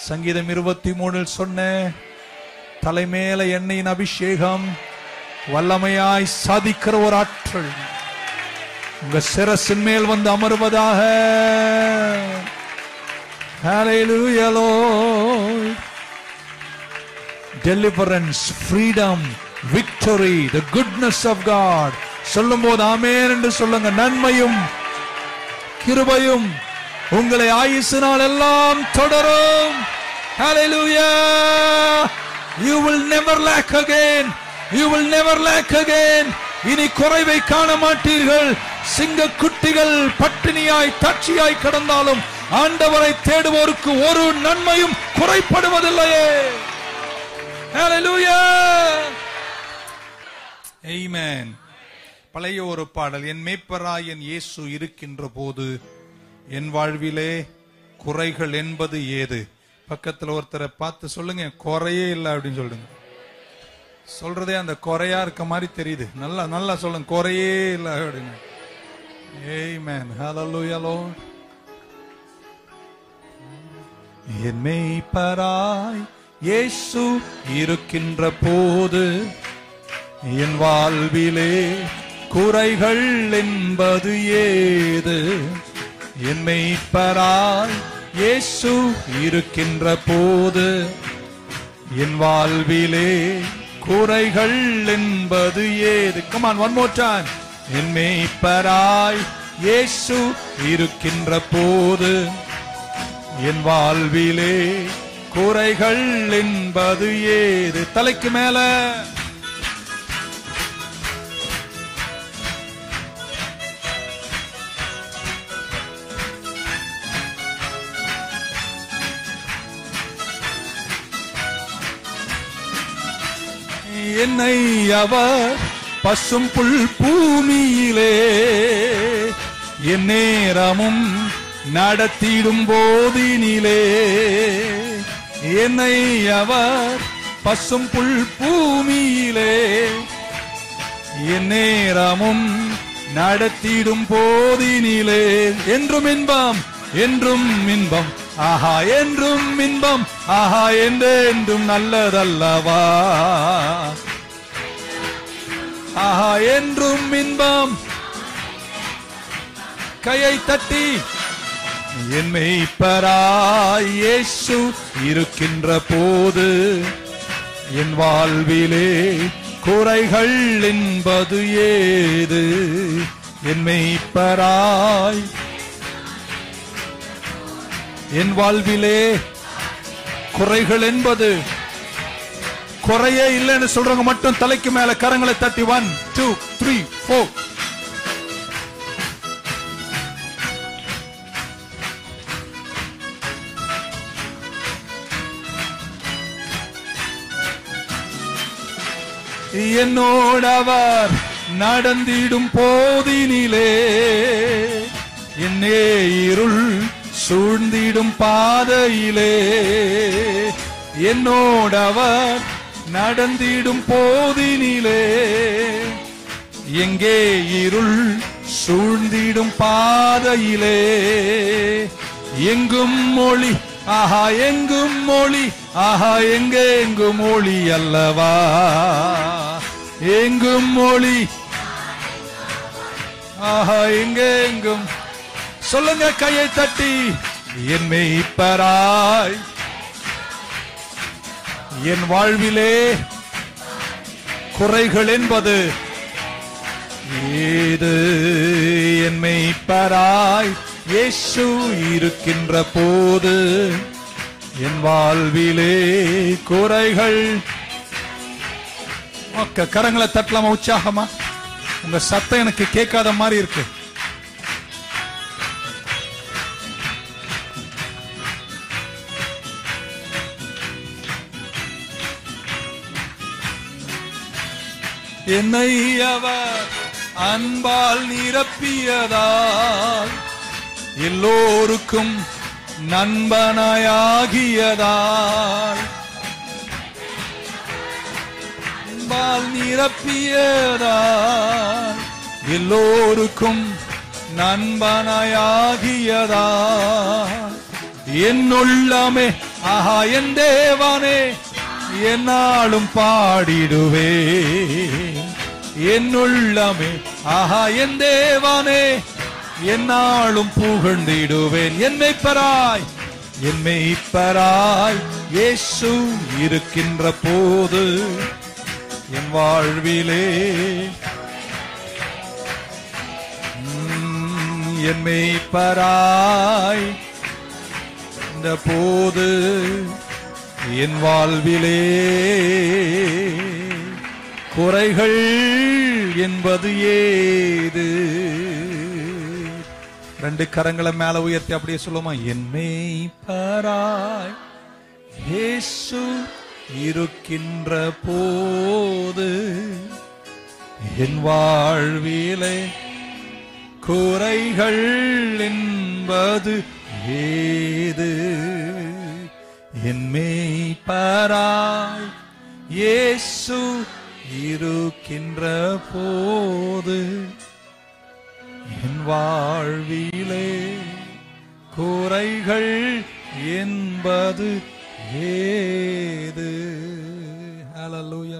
சங்கீதம் 23 சொன்ன தலைமேல எண்ணெயின் அபிஷேகம் வல்லமையாய் சாதிக்கிற ஒரு ஆற்றல் உங்க சிரசின் மேல் வந்து அமர்வதாக. Hallelujah Lord. Deliverance, freedom, victory, the goodness of God. சொல்லும்போது ஆமென் என்று சொல்லுங்க. நன்மையும் கிருபையும் உங்களை ஆயுசினால் எல்லாம் தொடரும். Hallelujah. You will never lack again. You will never lack again. இனி குறைவை காண மாட்டீர்கள். சிங்க குட்டிகள் பட்டினியாய் தாட்சியாய் கடந்தாலும் ஆண்டவரை தேடுவோருக்கு ஒரு நன்மையும் குறைபடுவதில்லையே. Hallelujah. Amen. பழைய ஒரு பாடல், என் மேய்ப்பராய் என் இயேசு இருக்கின்ற போது என் வாழ்விலே குறைகள் என்பது ஏது. பக்கத்துல ஒருத்தரை பார்த்து சொல்லுங்க, குறையே இல்லை அப்படின்னு சொல்லுங்க. சொல்றதே அந்த குறையா இருக்க மாதிரி தெரியுது. நல்லா நல்லா சொல்லுங்க, குறையே இல்லை அப்படின்னு. Amen. Hallelujah Lord. என் மேய்ப்பராய் இயேசு இருக்கின்ற போது என் வாழ்விலே குறைகள் என்பது ஏது. என் மேய்ப்பராய் இயேசு இருக்கின்ற போது என் வாழ்விலே குறைகள் என்பது ஏது. Come on, one more time. என் மேய்ப்பராய் இயேசு இருக்கின்ற போது என் வாழ்விலே குறைகள் என்பது ஏது. தலைக்கு மேல என்னை அவர் பசும் புல் பூமியிலே என் நேரமும் நடத்திடும் போதினிலே, என்னை அவர் பசும் புல் பூமியிலே என் நேரமும் நடத்திடும் போதினிலே என்றும் இன்பம் என்றும் இன்பம் ஆஹா என்றும் இன்பம் ஆஹா என்றென்றும் நல்லதல்லவா. ஆஹா என்றும் இன்பம். கையை தட்டி என் மேய்ப்பராய் இயேசு இருக்கின்ற போது என் வாழ்விலே குறைகள் என்பது ஏது. என் மேய்ப்பராய் என் வாழ்விலே குறைகள் என்பது குறையே இல்லைன்னு சொல்றவங்க மட்டும் தலைக்கு மேல கரங்களை தட்டி 1 2 3 4. என்னோடவர் நடந்திடும் போதினிலே என்னே இருள் சூழ்ந்திடும் பாதையிலே, என்னோடவர் நடந்திடும் போதினிலே எங்கே இருள் சூழ்ந்திடும் பாதையிலே எங்கும் மொழி ஆஹா எங்கும் மொழி ஆஹா எங்கே எங்கும் மொழி அல்லவா. எங்கும் மொழி ஆஹா எங்கே எங்கும். சொல்லுங்க கையை தட்டி என் மேய்ப்பராய் என் வாழ்விலே குறைகள் என்பது ஏது. என் மேய்ப்பராய் இயேசு இருக்கின்ற போது என் வாழ்விலே குறைகள். கரங்களை தட்டலாமா உற்சாகமா? உங்க சத்தம் எனக்கு கேட்காத மாதிரி இருக்கு. என்னை அவர் அன்பால் நிரப்பியதால் எல்லோருக்கும் நண்பனாயாகியதால் அன்பால் நிரப்பியதால் எல்லோருக்கும் நண்பனாயாகியதால் என் உள்ளமே ஆஹா என் தேவனே என்னாலும் பாடிடுவே என் உள்ளமே. ஆஹா என் தேவனே என்னாலும் புகழ்ந்திடுவேன். என் மெய்ப்பராய் இயேசு இருக்கின்ற போது என் வாழ்விலே என் மெய்ப்பராய் இந்த போது என் வாழ்விலே குறைகள் என்பது ஏது? ரெண்டு கரங்களை மேல உயர்த்தி அப்படியே சொல்லுமா, என் மெய்ப்பராய் இயேசு இருக்கின்ற போது என் வாழ்விலே குறைகள் என்பது ஏது? என் மெய்ப்பராய் இயேசு இருக்கின்ற போது என் வாழ்விலே குறைகள் என்பது ஏது? ஹல்லேலூயா.